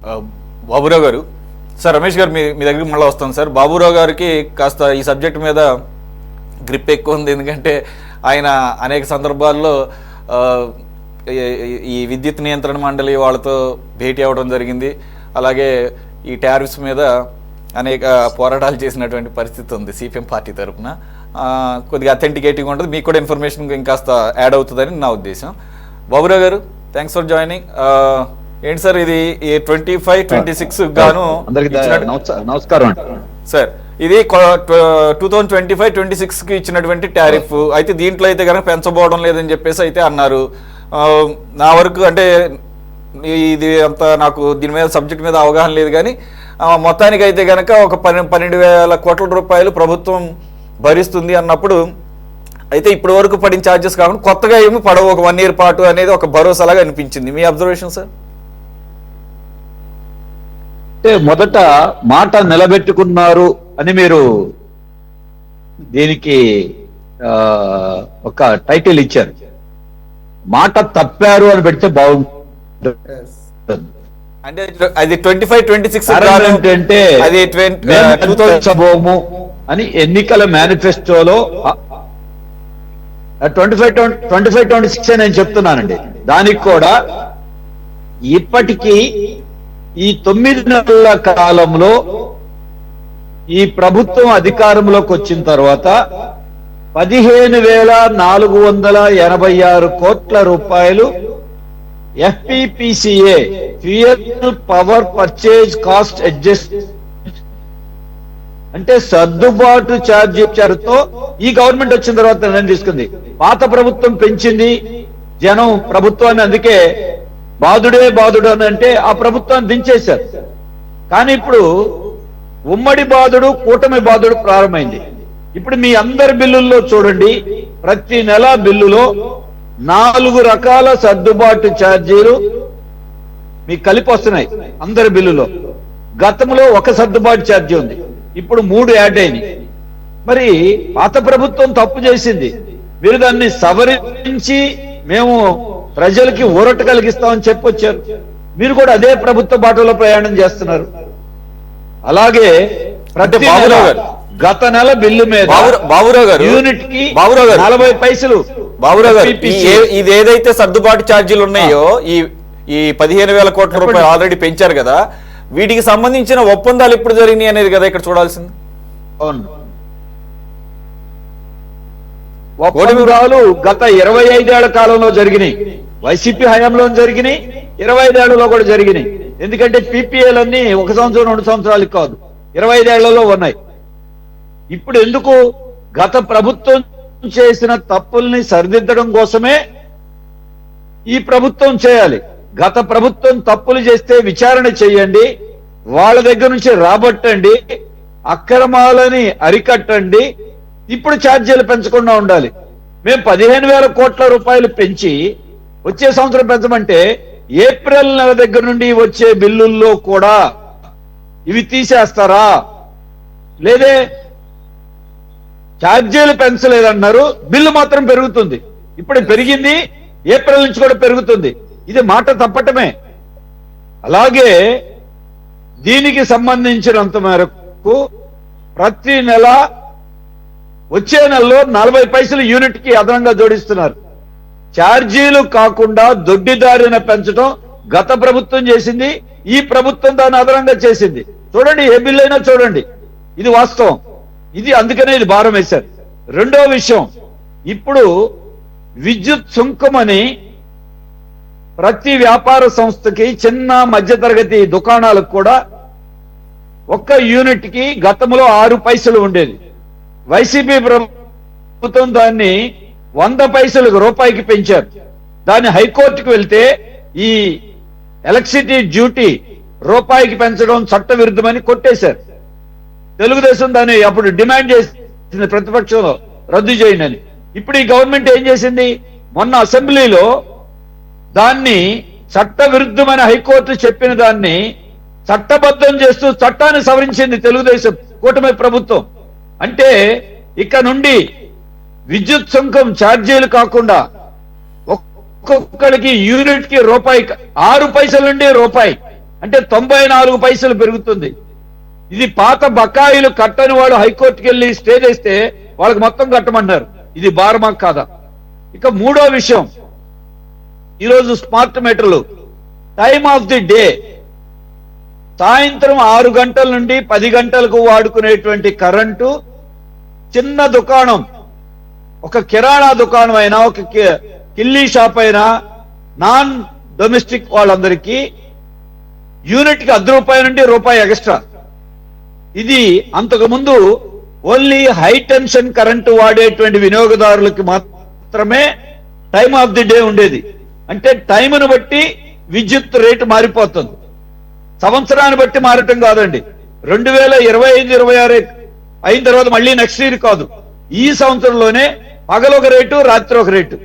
ఆ, బాబురావు గారు, సార్ రమేష్ గారు మీ దగ్గరికి మళ్ళీ వస్తాను సార్. బాబురావు గారికి కాస్త ఈ సబ్జెక్ట్ మీద గ్రిప్ ఎక్కువ ఉంది, ఎందుకంటే ఆయన అనేక సందర్భాల్లో ఈ విద్యుత్ నియంత్రణ మండలి వాళ్ళతో భేటీ అవ్వడం జరిగింది. అలాగే ఈ టారిఫ్స్ మీద అనేక పోరాటాలు చేసినటువంటి పరిస్థితి ఉంది సిపిఎం పార్టీ తరఫున. కొద్దిగా అథెంటికేటివ్గా ఉంటుంది, మీకు కూడా ఇన్ఫర్మేషన్ ఇంకాస్త యాడ్ అవుతుందని నా ఉద్దేశం. బాబురావు గారు, థ్యాంక్స్ ఫర్ జాయినింగ్. ఏంటి సార్ ఇది 25-26 గాను నమస్కారం సార్, ఇది 2025-26కి ఇచ్చినటువంటి టారిఫ్ అయితే దీంట్లో అయితే కనుక పెంచబోవడం లేదని చెప్పేసి అయితే అన్నారు. నా వరకు అంటే ఇది అంత నాకు దీని మీద సబ్జెక్ట్ మీద అవగాహన లేదు, కానీ మొత్తానికి అయితే కనుక ఒక 12,000 కోట్ల రూపాయలు ప్రభుత్వం భరిస్తుంది అన్నప్పుడు అయితే ఇప్పటి వరకు పడిన ఛార్జెస్ కాకుండా కొత్తగా ఏమి పడవు, ఒక 1 year పాటు అనేది ఒక భరోసాలాగా అనిపించింది. మీ అబ్జర్వేషన్ సార్? అంటే మొదట మాట నిలబెట్టుకున్నారు అని మీరు దీనికి ఒక టైటిల్ ఇచ్చారు. మాట తప్పారు అని పెడితే బాగుంటుంది. అంటే అది 25-26 అంటే అది 2000 అని ఎన్నికల మేనిఫెస్టోలో 25-26 నేను చెప్తున్నానండి. దానికి కూడా ఇప్పటికీ ఈ 9 నెలల కాలంలో ఈ ప్రభుత్వం అధికారంలోకి వచ్చిన తర్వాత 15,486 కోట్ల రూపాయలు FPPCA fuel power purchase cost adjust అంటే సర్దుబాటు ఛార్జీలతో ఈ గవర్నమెంట్ వచ్చిన తర్వాత నిర్ణయం తీసుకుంది. పాత ప్రభుత్వం పెంచింది, జనం ప్రభుత్వాన్ని అందుకే బాధుడే బాధుడు అని అంటే ఆ ప్రభుత్వాన్ని దించేశారు. కానీ ఇప్పుడు ఉమ్మడి బాధుడు కూటమి బాధుడు ప్రారంభమైంది. ఇప్పుడు మీ అందరి బిల్లుల్లో చూడండి, ప్రతి నెల బిల్లులో 4 రకాల సర్దుబాటు ఛార్జీలు మీకు కలిపి వస్తున్నాయి అందరి బిల్లులో. గతంలో ఒక సర్దుబాటు ఛార్జీ ఉంది, ఇప్పుడు 3 యాడ్ అయినాయి. మరి పాత ప్రభుత్వం తప్పు చేసింది, మీరు దాన్ని సవరించి మేము ప్రజలకి ఊరట కలిగిస్తామని చెప్పొచ్చారు. మీరు కూడా అదే ప్రభుత్వ బాటలో ప్రయాణం చేస్తున్నారు. అలాగే ప్రతి గత నెల బిల్లు మీద బాబురావు గారు యూనిట్ కి 40 పైసలు. బాబురావు గారు, ఇది ఏదైతే సర్దుబాటు ఛార్జీలు ఉన్నాయో ఈ 15,000 కోట్ల రూపాయలు ఆల్రెడీ పెంచారు కదా, వీటికి సంబంధించిన ఒప్పందాలు ఎప్పుడు జరిగినాయి అనేది కదా ఇక్కడ చూడాల్సింది. అవును, ఒప్పందాలు గత 25 ఏళ్ల కాలంలో జరిగినాయి, వైసీపీ హయాంలో జరిగినాయి, 25 ఏళ్లలో కూడా జరిగినాయి. ఎందుకంటే పీపీఏలన్నీ 1 సంవత్సరం 2 సంవత్సరాలకు కాదు, 25 ఏళ్లలో ఉన్నాయి. ఇప్పుడు ఎందుకు? గత ప్రభుత్వం చేసిన తప్పుల్ని సరిదిద్దడం కోసమే ఈ ప్రభుత్వం చేయాలి. గత ప్రభుత్వం తప్పులు చేస్తే విచారణ చేయండి, వాళ్ళ దగ్గర నుంచి రాబట్టండి, అక్రమాలని అరికట్టండి. ఇప్పుడు ఛార్జీలు పెంచకుండా ఉండాలి. మేము 15,000 కోట్ల రూపాయలు పెంచి వచ్చే సంవత్సరం పెంచమంటే ఏప్రిల్ నెల దగ్గర నుండి వచ్చే బిల్లుల్లో కూడా ఇవి తీసేస్తారా? లేదే ఛార్జీలు పెంచలేదన్నారు, బిల్లు మాత్రం పెరుగుతుంది. ఇప్పుడు పెరిగింది, ఏప్రిల్ నుంచి కూడా పెరుగుతుంది. ఇది మాట తప్పటమే. అలాగే దీనికి సంబంధించినంత మేరకు ప్రతి నెల వచ్చే నెలలో 40 పైసలు యూనిట్ కి అదనంగా జోడిస్తున్నారు. ఛార్జీలు కాకుండా దొడ్డిదారిన పెంచడం గత ప్రభుత్వం చేసింది, ఈ ప్రభుత్వం దాన్ని అదనంగా చేసింది. చూడండి, ఏ బిల్లు అయినా చూడండి, ఇది వాస్తవం. ఇది అందుకనే ఇది భారం వేశారు. రెండో విషయం, ఇప్పుడు విద్యుత్ సుంకమని ప్రతి వ్యాపార సంస్థకి, చిన్న మధ్యతరగతి దుకాణాలకు కూడా ఒక్క యూనిట్ కి గతంలో 6 పైసలు ఉండేది. వైసీపీ ప్రభుత్వం దాన్ని 100 పైసలకు రూపాయికి పెంచారు. దాన్ని హైకోర్టుకు వెళ్తే ఈ ఎలక్ట్రిసిటీ డ్యూటీ రూపాయికి పెంచడం చట్ట విరుద్ధమని కొట్టేశారు. తెలుగుదేశం దాన్ని అప్పుడు డిమాండ్ చేసింది ప్రతిపక్షంలో, రద్దు చేయండి అని. ఇప్పుడు ఈ గవర్నమెంట్ ఏం చేసింది? మొన్న అసెంబ్లీలో దాన్ని చట్ట విరుద్ధమని హైకోర్టు చెప్పిన దాన్ని చట్టబద్ధం చేస్తూ చట్టాన్ని సవరించింది తెలుగుదేశం కూటమి ప్రభుత్వం. అంటే ఇక నుండి విద్యుత్ సుంకం ఛార్జీలు కాకుండా ఒక్కొక్కడికి యూనిట్ కి రూపాయి, 6 పైసల నుండి రూపాయి, అంటే 94 పైసలు పెరుగుతుంది. ఇది పాత బకాయిలు కట్టని వాడు హైకోర్టుకి వెళ్ళి స్టే చేస్తే వాళ్ళకి మొత్తం కట్టమన్నారు. ఇది భారమా కాదా? ఇక మూడో విషయం, ఈరోజు స్మార్ట్ మీటర్లు టైమ్ ఆఫ్ ది డే, సాయంత్రం 6 గంటల నుండి 10 గంటలకు వాడుకునేటువంటి కరెంటు చిన్న దుకాణం, ఒక కిరాణా దుకాణం అయినా, ఒక కిల్లీ షాప్ అయినా, నాన్ డొమెస్టిక్ వాళ్ళందరికీ యూనిట్ కి ₹10 నుండి రూపాయి ఎక్స్ట్రా. ఇది అంతకు ముందు ఓన్లీ హై టెన్షన్ కరెంటు వాడేటువంటి వినియోగదారులకి మాత్రమే టైమ్ ఆఫ్ ది డే ఉండేది. అంటే టైంను బట్టి విద్యుత్ రేటు మారిపోతుంది, సంవత్సరాన్ని బట్టి మారటం కాదండి. 2025-26 అయిన తర్వాత మళ్ళీ నెక్స్ట్ ఇయర్ కాదు, ఈ సంవత్సరంలోనే పగలొక రేటు, రాత్రి ఒక రేటు.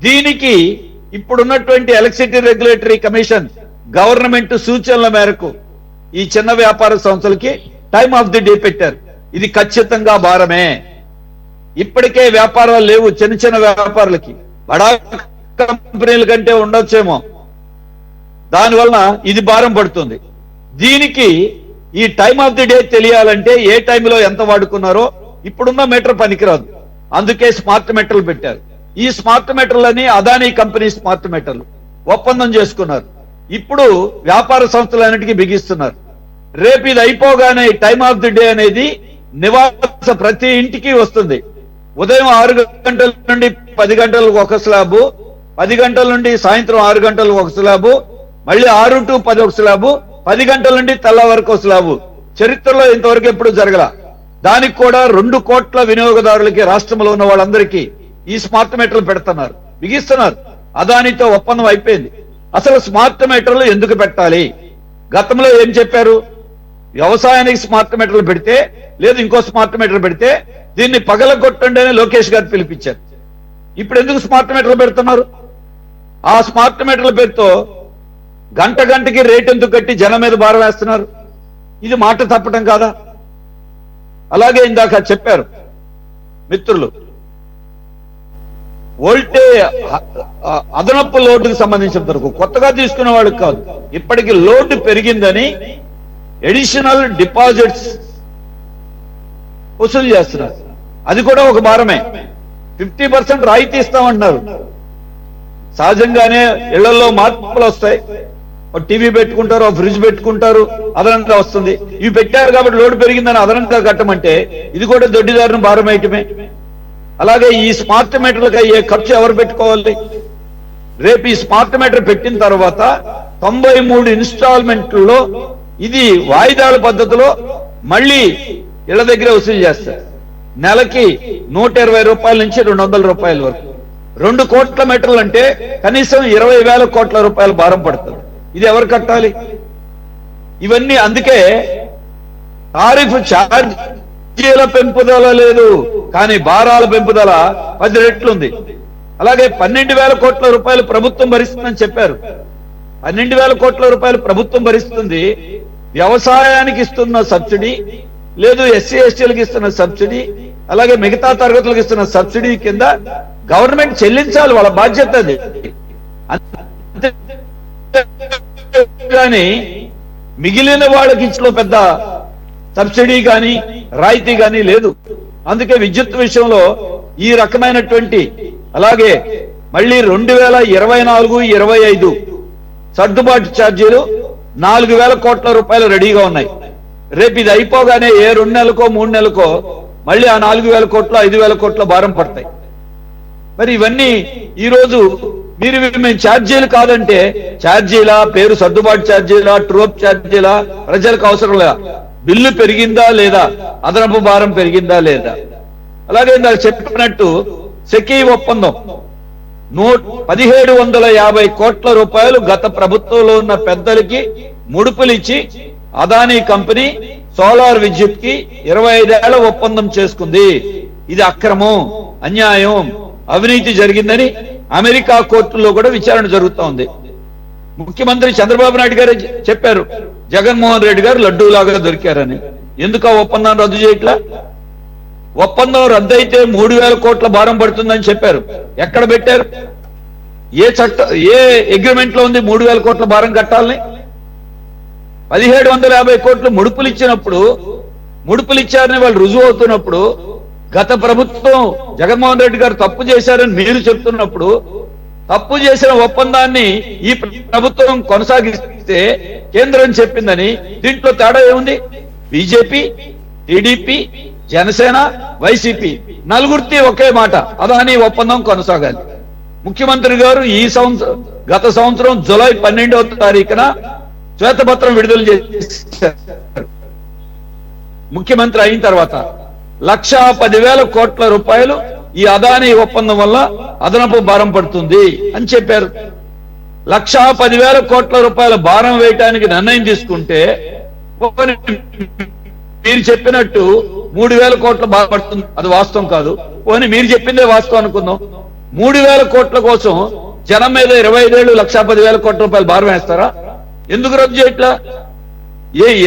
దీనికి ఇప్పుడున్నటువంటి ఎలక్ట్రిసిటీ రెగ్యులేటరీ కమిషన్ గవర్నమెంట్ సూచనల మేరకు ఈ చిన్న వ్యాపార సంస్థలకి టైమ్ ఆఫ్ ది డే పెట్టారు. ఇది ఖచ్చితంగా భారమే. ఇప్పటికే వ్యాపారాలు లేవు చిన్న చిన్న వ్యాపారులకి, బడా కంపెనీల కంటే ఉండొచ్చేమో, దానివలన ఇది భారం పడుతుంది. దీనికి ఈ టైమ్ ఆఫ్ ది డే తెలియాలంటే ఏ టైంలో ఎంత వాడుకున్నారో ఇప్పుడున్న మీటర్ పనికిరాదు. అందుకే స్మార్ట్ మీటర్లు పెట్టారు. ఈ స్మార్ట్ మీటర్లని అదానీ కంపెనీ స్మార్ట్ మీటర్లు ఒప్పందం చేసుకున్నారు. ఇప్పుడు వ్యాపార సంస్థలన్నిటికీ బిగిస్తున్నారు. రేపు ఇది అయిపోగానే టైమ్ ఆఫ్ ది డే అనేది నివాస ప్రతి ఇంటికి వస్తుంది. ఉదయం 6 గంటల నుండి 10 గంటలకు ఒక స్లాబు, 10 గంటల నుండి సాయంత్రం 6 గంటలకు ఒక స్లాబు, మళ్ళీ 6 to 10 ఒక స్లాబు, 10 గంటల నుండి తెల్ల వరకు ఒక స్లాబు. చరిత్రలో ఇంతవరకు ఎప్పుడు జరగల. దానికి కూడా 2 కోట్ల వినియోగదారులకి, రాష్ట్రంలో ఉన్న వాళ్ళందరికీ ఈ స్మార్ట్ మీటర్లు పెడుతున్నారు, బిగిస్తున్నారు. అదానితో ఒప్పందం అయిపోయింది. అసలు స్మార్ట్ మీటర్లు ఎందుకు పెట్టాలి? గతంలో ఏం చెప్పారు? వ్యవసాయానికి స్మార్ట్ మీటర్లు పెడితే, లేదు ఇంకో స్మార్ట్ మీటర్ పెడితే దీన్ని పగలగొట్టండి అని లోకేష్ గారు పిలిపించారు. ఇప్పుడు ఎందుకు స్మార్ట్ మీటర్లు పెడుతున్నారు? ఆ స్మార్ట్ మీటర్ల పేరుతో గంట గంటకి రేట్ ఎందుకు కట్టి జనం మీద భారం వేస్తున్నారు? ఇది మాట తప్పటం కాదా? అలాగే ఇందాక చెప్పారు మిత్రులు, వోల్టే అదనపు లోటుకు సంబంధించిన వరకు కొత్తగా తీసుకునే వాళ్ళకి కాదు, ఇప్పటికి లోటు పెరిగిందని ఎడిషనల్ డిపాజిట్స్ వసూలు చేస్తున్నారు. అది కూడా ఒక భారమే. 50% రాయితీ ఇస్తామంటున్నారు. సహజంగానే ఇళ్లలో మార్పులు వస్తాయి. టీవీ పెట్టుకుంటారు, ఫ్రిడ్జ్ పెట్టుకుంటారు, అదనంగా వస్తుంది. ఇవి పెట్టారు కాబట్టి లోడ్ పెరిగిందని అదనంగా కట్టమంటే ఇది కూడా దొడ్డిదారుని భారం వేయటమే. అలాగే ఈ స్మార్ట్ మీటర్లకు అయ్యే ఖర్చు ఎవరు పెట్టుకోవాలి? రేపు ఈ స్మార్ట్ మీటర్ పెట్టిన తర్వాత 93 ఇన్స్టాల్మెంట్లలో ఇది వాయిదాల పద్ధతిలో మళ్ళీ ఇళ్ల దగ్గరే వసూలు చేస్తారు. నెలకి 120 రూపాయల నుంచి 200 రూపాయల వరకు. 2 కోట్ల మీటర్లు అంటే కనీసం 20,000 కోట్ల రూపాయల భారం పడుతుంది. ఇది ఎవరు కట్టాలి? ఇవన్నీ అందుకే టారిఫ్ ఛార్జీల పెంపుదల లేదు, కానీ భారాల పెంపుదల 10 రెట్లుంది. అలాగే 12,000 కోట్ల రూపాయలు ప్రభుత్వం భరిస్తుందని చెప్పారు. 12,000 కోట్ల రూపాయలు ప్రభుత్వం భరిస్తుంది. వ్యవసాయానికి ఇస్తున్న సబ్సిడీ, లేదు ఎస్సీ ఎస్టీలకు ఇస్తున్న సబ్సిడీ, అలాగే మిగతా తరగతులకు ఇస్తున్న సబ్సిడీ కింద గవర్నమెంట్ చెల్లించాలి, వాళ్ళ బాధ్యత అది. కానీ మిగిలిన వాళ్ళకి ఇచ్చిన పెద్ద సబ్సిడీ కానీ రాయితీ కానీ లేదు. అందుకే విద్యుత్ విషయంలో ఈ రకమైనటువంటి, అలాగే మళ్ళీ 2024-25 సర్దుబాటు ఛార్జీలు 4,000 కోట్ల రూపాయలు రెడీగా ఉన్నాయి. రేపు ఇది అయిపోగానే ఏ 2 నెలలకో 3 నెలలకో మళ్ళీ ఆ 4,000 కోట్ల 5,000 కోట్ల భారం పడతాయి. మరి ఇవన్నీ ఈ రోజు మీరు మేము ఛార్జీలు కాదంటే, ఛార్జీలా పేరు సర్దుబాటు ఛార్జీలా, ట్రూప్ ఛార్జీలా, ప్రజలకు అవసరం లేదా? బిల్లు పెరిగిందా లేదా, అదనపు భారం పెరిగిందా లేదా? అలాగే నాకు చెప్పినట్టు సెకీ ఒప్పందం 1,750 కోట్ల రూపాయలు గత ప్రభుత్వంలో ఉన్న పెద్దలకి ముడుపులు ఇచ్చి అదానీ కంపెనీ సోలార్ విద్యుత్ కి 25 ఏళ్ల ఒప్పందం చేసుకుంది. ఇది అక్రమం, అన్యాయం, అవినీతి జరిగిందని అమెరికా కోర్టుల్లో కూడా విచారణ జరుగుతూ ఉంది. ముఖ్యమంత్రి చంద్రబాబు నాయుడు గారు చెప్పారు, జగన్మోహన్ రెడ్డి గారు లడ్డూలాగా దొరికారని. ఎందుకు ఆ ఒప్పందాన్ని రద్దు చేయట్లా? ఒప్పందం రద్దు అయితే 3,000 కోట్ల భారం పడుతుందని చెప్పారు. ఎక్కడ పెట్టారు? ఏ చట్ట, ఏ అగ్రిమెంట్ లో ఉంది 3,000 కోట్ల భారం కట్టాలని? 1750 కోట్లు ముడుపులు ఇచ్చినప్పుడు, ముడుపులు ఇచ్చారని వాళ్ళు రుజువు అవుతున్నప్పుడు, గత ప్రభుత్వం జగన్మోహన్ రెడ్డి గారు తప్పు చేశారని మీరు చెప్తున్నప్పుడు, తప్పు చేసిన ఒప్పందాన్ని ఈ ప్రభుత్వం కొనసాగిస్తే కేంద్రం చెప్పిందని దీంట్లో తేడా ఏముంది? బీజేపీ, టీడీపీ, జనసేన, వైసీపీ నలుగురితో ఒకే మాట, అదానీ ఒప్పందం కొనసాగాలి. ముఖ్యమంత్రి గారు గత సంవత్సరం జూలై 12వ తారీఖున శ్వేతపత్రం విడుదల చేశారు. ముఖ్యమంత్రి అయిన తర్వాత 1,10,000 కోట్ల రూపాయలు ఈ అదానీ ఒప్పందం వల్ల అదనపు భారం పడుతుంది అని చెప్పారు. 1,10,000 కోట్ల రూపాయల భారం వేయటానికి నిర్ణయం తీసుకుంటే మీరు చెప్పినట్టు 3,000 కోట్ల భారం పడుతుంది. అది వాస్తవం కాదు. పోనీ మీరు చెప్పిందే వాస్తవం అనుకుందాం. 3,000 కోట్ల కోసం జనం మీద 25 ఏళ్ళు 1,10,000 కోట్ల రూపాయలు భారం వేస్తారా? ఎందుకు రద్దు చేయట్లా?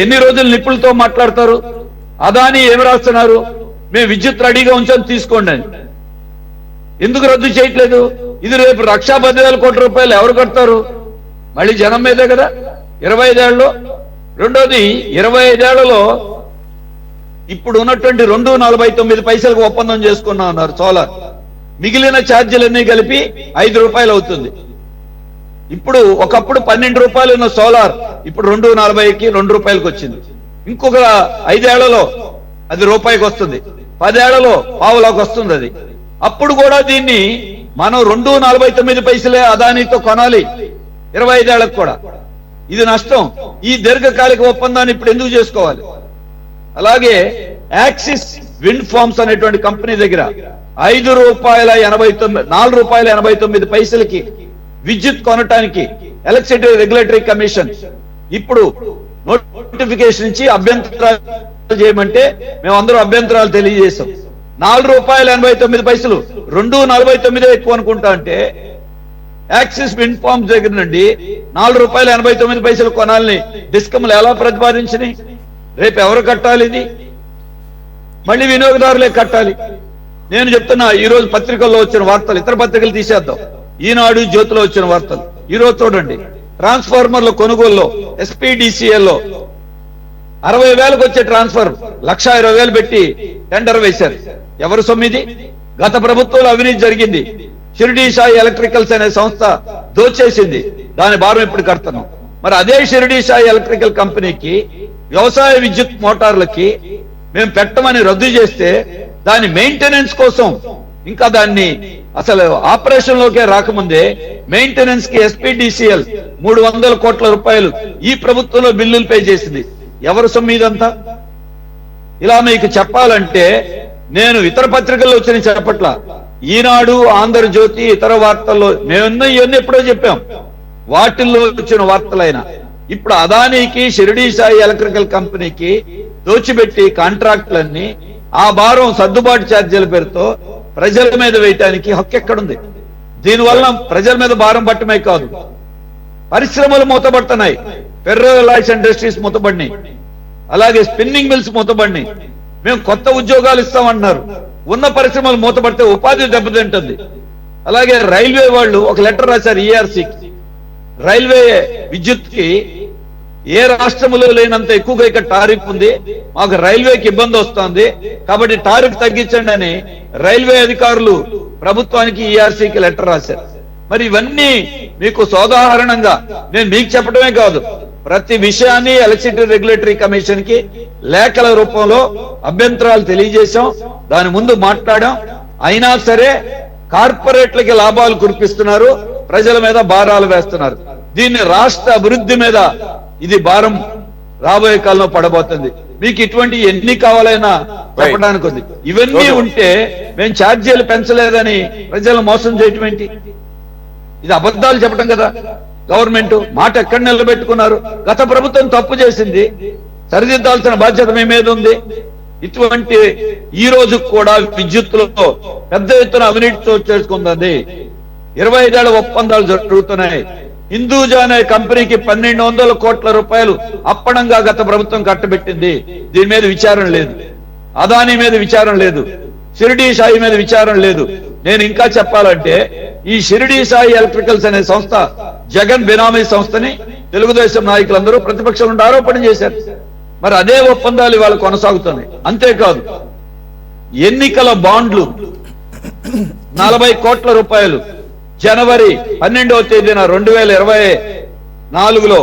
ఎన్ని రోజులు నిపుణులతో మాట్లాడతారు? అదానీ ఏమి రాస్తున్నారు? మేము విద్యుత్ రెడీగా ఉంచాం తీసుకోండి అని. ఎందుకు రద్దు చేయట్లేదు? ఇది రేపు 1,10,000 కోట్ల రూపాయలు ఎవరు కడతారు? మళ్ళీ జనం మీదే కదా. 25 ఏళ్ళలో రెండోది 25 ఏళ్లలో ఇప్పుడు ఉన్నటువంటి 2.49 పైసలకు ఒప్పందం చేసుకున్నాం అన్నారు సోలార్. మిగిలిన ఛార్జీలన్నీ కలిపి 5 రూపాయలు అవుతుంది. ఇప్పుడు ఒకప్పుడు 12 రూపాయలు ఉన్న సోలార్ ఇప్పుడు 2.40కి 2 రూపాయలకు వచ్చింది. ఇంకొక 5 ఏళ్లలో అది రూపాయికి వస్తుంది. 10 ఏళ్లలో పావులాకు వస్తుంది అది. అప్పుడు కూడా దీన్ని మనం 2.49 పైసలే అదానీతో కొనాలి 25 ఏళ్లకు కూడా. ఇది నష్టం. ఈ దీర్ఘకాలిక ఒప్పందాన్ని ఇప్పుడు ఎందుకు చేసుకోవాలి? అలాగే యాక్సిస్ విండ్ ఫార్మ్స్ అనేటువంటి కంపెనీ దగ్గర 4 రూపాయల 89 పైసలకి విద్యుత్ కొనటానికి ఎలక్ట్రిసిటీ రెగ్యులేటరీ కమిషన్ ఇప్పుడు నోటిఫికేషన్ ఇచ్చి అభ్యంతరాలు చేయమంటే మేమందరూ అభ్యంతరాలు తెలియజేశాం. 4 రూపాయల 89 పైసలు 2.49 ఎక్కువ అనుకుంటా అంటే యాక్సిస్ విండ్ ఫార్మ్స్ దగ్గర నుండి 4 రూపాయల 89 పైసలు కొనాలని డిస్కమ్లు ఎలా ప్రతిపాదించినాయి? రేపు ఎవరు కట్టాలి? ఇది మళ్ళీ వినియోగదారులే కట్టాలి. నేను చెప్తున్నా, ఈ రోజు పత్రికల్లో వచ్చిన వార్తలు, ఇతర పత్రికలు తీసేద్దాం, ఈనాడు, జ్యోతిలో వచ్చిన వార్తలు ఈ రోజు చూడండి. ట్రాన్స్ఫార్మర్ల కొనుగోలులో ఎస్పీడీసీఎల్లో 60,000కు వచ్చే ట్రాన్స్ఫర్ 1,20,000 పెట్టి టెండర్ వేశారు. ఎవరు సొమ్మిది? గత ప్రభుత్వంలో అవినీతి జరిగింది. షిరిడి సాయి ఎలక్ట్రికల్స్ అనే సంస్థ దోచేసింది. దాని భారం ఇప్పుడు కడుతున్నాం. మరి అదే షిరిడి సాయి ఎలక్ట్రికల్ కంపెనీకి వ్యవసాయ విద్యుత్ మోటార్లకి మేము పెట్టమని రద్దు చేస్తే దాని మెయింటెనెన్స్ కోసం, ఇంకా దాన్ని అసలు ఆపరేషన్ లోకే రాకముందే మెయింటెనెన్స్ కి ఎస్పీడీసీఎల్ 300 కోట్ల రూపాయలు ఈ ప్రభుత్వంలో బిల్లులు పే చేసింది. ఎవరు సొమ్ము ఇదంతా? ఇలా మీకు చెప్పాలంటే నేను ఇతర పత్రికల్లో వచ్చిన చెప్పట్ల, ఈనాడు, ఆంధ్రజ్యోతి, ఇతర వార్తల్లో మేము ఇవన్నీ ఎప్పుడో చెప్పాం. వాటిల్లో వచ్చిన వార్తలైనా ఇప్పుడు అదానీకి, షిరిడి సాయి ఎలక్ట్రికల్ కంపెనీకి దోచిపెట్టి కాంట్రాక్టులన్నీ ఆ భారం సర్దుబాటు ఛార్జీల పేరుతో ప్రజల మీద వేయటానికి హక్కు ఎక్కడుంది? దీనివల్ల ప్రజల మీద భారం పట్టమే కాదు, పరిశ్రమలు మూతపడుతున్నాయి. ఫెర్రోలైట్స్ ఇండస్ట్రీస్ మూతపడినాయి, అలాగే స్పిన్నింగ్ మిల్స్ మూతపడినాయి. మేము కొత్త ఉద్యోగాలు ఇస్తామన్నారు. ఉన్న పరిశ్రమలు మూతపడితే ఉపాధి దెబ్బతింటుంది. అలాగే రైల్వే వాళ్ళు ఒక లెటర్ రాశారు ఈఆర్సీకి. రైల్వే విద్యుత్ కి ఏ రాష్ట్రంలో లేనంత ఎక్కువగా ఇక్కడ టారిఫ్ ఉంది, మాకు రైల్వేకి ఇబ్బంది వస్తుంది, కాబట్టి టారిఫ్ తగ్గించండి అని రైల్వే అధికారులు ప్రభుత్వానికి ఈఆర్సీకి లెటర్ రాశారు. మరి ఇవన్నీ మీకు సోదాహరణంగా నేను మీకు చెప్పడమే కాదు, ప్రతి విషయాన్ని ఎలక్ట్రిసిటీ రెగ్యులేటరీ కమిషన్ కి లేఖల రూపంలో అభ్యంతరాలు తెలియజేశాం. దాని ముందు మాట్లాడాం. అయినా సరే కార్పొరేట్లకి లాభాలు కురిపిస్తున్నారు, ప్రజల మీద భారాలు వేస్తున్నారు. దీన్ని రాష్ట్ర అభివృద్ధి మీద ఇది భారం రాబోయే కాలంలో పడబోతుంది. మీకు ఇటువంటి ఎన్ని కావాలైనా చెప్పడానికి ఉంది. ఇవన్నీ ఉంటే మేము ఛార్జీలు పెంచలేదని ప్రజలు మోసం చేయటం ఏంటి? ఇది అబద్ధాలు చెప్పడం కదా. గవర్నమెంట్ మాట ఎక్కడ నిలబెట్టుకున్నారు? గత ప్రభుత్వం తప్పు చేసింది, సరిదిద్దాల్సిన బాధ్యత మీ మీద ఉంది. ఇటువంటి ఈ రోజు కూడా విద్యుత్తులో పెద్ద ఎత్తున అవినీతి చోటు చేసుకుంది. 25 ఏళ్ల ఒప్పందాలు జరుగుతున్నాయి. హిందూజా అనే కంపెనీకి 1,200 కోట్ల రూపాయలు అప్పనంగా గత ప్రభుత్వం కట్టబెట్టింది. దీని మీద విచారణ లేదు. అదానీ మీద విచారణ లేదు. షిరిడి సాయి మీద విచారణ లేదు. నేను ఇంకా చెప్పాలంటే ఈ షిరిడి సాయి ఎలక్ట్రికల్స్ అనే సంస్థ జగన్ బినామీ సంస్థని తెలుగుదేశం నాయకులందరూ ప్రతిపక్షం నుండి ఆరోపణ చేశారు. మరి అదే ఒప్పందాలు ఇవాళ కొనసాగుతున్నాయి. అంతేకాదు ఎన్నికల బాండ్లు 40 కోట్ల రూపాయలు జనవరి 12వ తేదీన 2024లో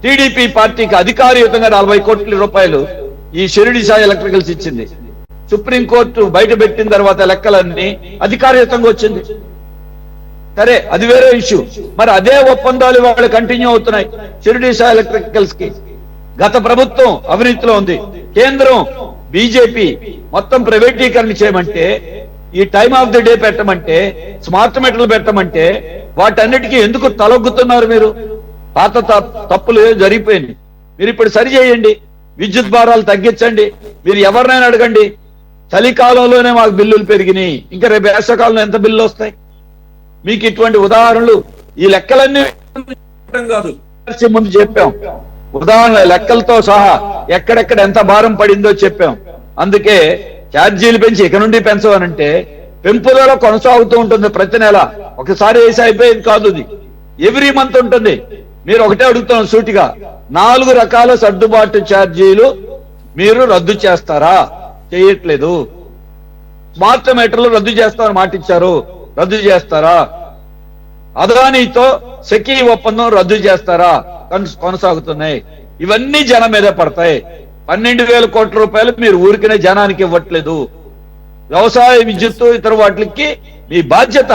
టీడీపీ పార్టీకి అధికారయుతంగా 40 కోట్ల రూపాయలు ఈ షిరిడి సాయి ఎలక్ట్రికల్స్ ఇచ్చింది. సుప్రీంకోర్టు బయట పెట్టిన తర్వాత లెక్కలన్నీ అధికారయుతంగా వచ్చింది. సరే, అది వేరే ఇష్యూ. మరి అదే ఒప్పందాలు వాళ్ళు కంటిన్యూ అవుతున్నాయి షిరిడి సాయి ఎలక్ట్రికల్స్ కి. గత ప్రభుత్వం అవినీతిలో ఉంది, కేంద్రం బీజేపీ మొత్తం ప్రైవేటీకరణ చేయమంటే, ఈ టైమ్ ఆఫ్ ది డే పెట్టమంటే, స్మార్ట్ మీటర్లు పెట్టమంటే వాటన్నిటికీ ఎందుకు తలొగ్గుతున్నారు మీరు? పాత తప్పులు జరిగిపోయింది, మీరు ఇప్పుడు సరి చేయండి, విద్యుత్ భారాలు తగ్గించండి. మీరు ఎవరినైనా అడగండి, చలికాలంలోనే మాకు బిల్లులు పెరిగినాయి, ఇంకా రేపు వేసవకాలంలో ఎంత బిల్లు వస్తాయి? మీకు ఇటువంటి ఉదాహరణలు ఈ లెక్కలన్నీ కాదు ముందు చెప్పాం. ఉదాహరణ లెక్కలతో సహా ఎక్కడెక్కడ ఎంత భారం పడిందో చెప్పాం. అందుకే ఛార్జీలు పెంచి ఇక నుండి పెంచవనంటే పెంపుదల కొనసాగుతూ ఉంటుంది ప్రతి నెల. ఒకసారి వేసి అయిపోయేది కాదు, ఇది ఎవ్రీ మంత్ ఉంటుంది. మీరు ఒకటే అడుగుతున్నాం సూటిగా, 4 రకాల సర్దుబాటు ఛార్జీలు మీరు రద్దు చేస్తారా? చేయట్లేదు. స్మార్ట్ మీటర్లు రద్దు చేస్తామని మాట ఇచ్చారు, రద్దు చేస్తారా? అదానీతో సెకీ ఒప్పందం రద్దు చేస్తారా? కొనసాగుతున్నాయి. ఇవన్నీ జనం మీద పడతాయి. 12,000 కోట్ల రూపాయలు మీరు ఊరికనే జనానికి ఇవ్వట్లేదు. వ్యవసాయ విద్యుత్తు ఇతర వాటికి మీ బాధ్యత.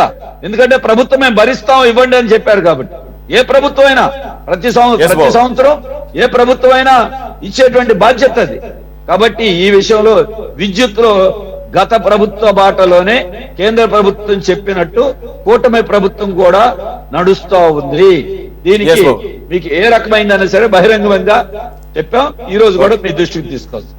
ఎందుకంటే ప్రభుత్వం మేము భరిస్తాం, ఇవ్వండి అని చెప్పారు. కాబట్టి ఏ ప్రభుత్వం అయినా ప్రతి సంవత్సరం ఏ ప్రభుత్వం అయినా ఇచ్చేటువంటి బాధ్యత అది. కాబట్టి ఈ విషయంలో విద్యుత్తులో గత ప్రభుత్వ బాటలోనే కేంద్ర ప్రభుత్వం చెప్పినట్టు కూటమి ప్రభుత్వం కూడా నడుస్తూ ఉంది. దీనికి మీకు ఏ రకమైందైనా సరే బహిరంగంగా చెప్పాం. ఈ రోజు కూడా మీ దృష్టికి తీసుకొస్తాం.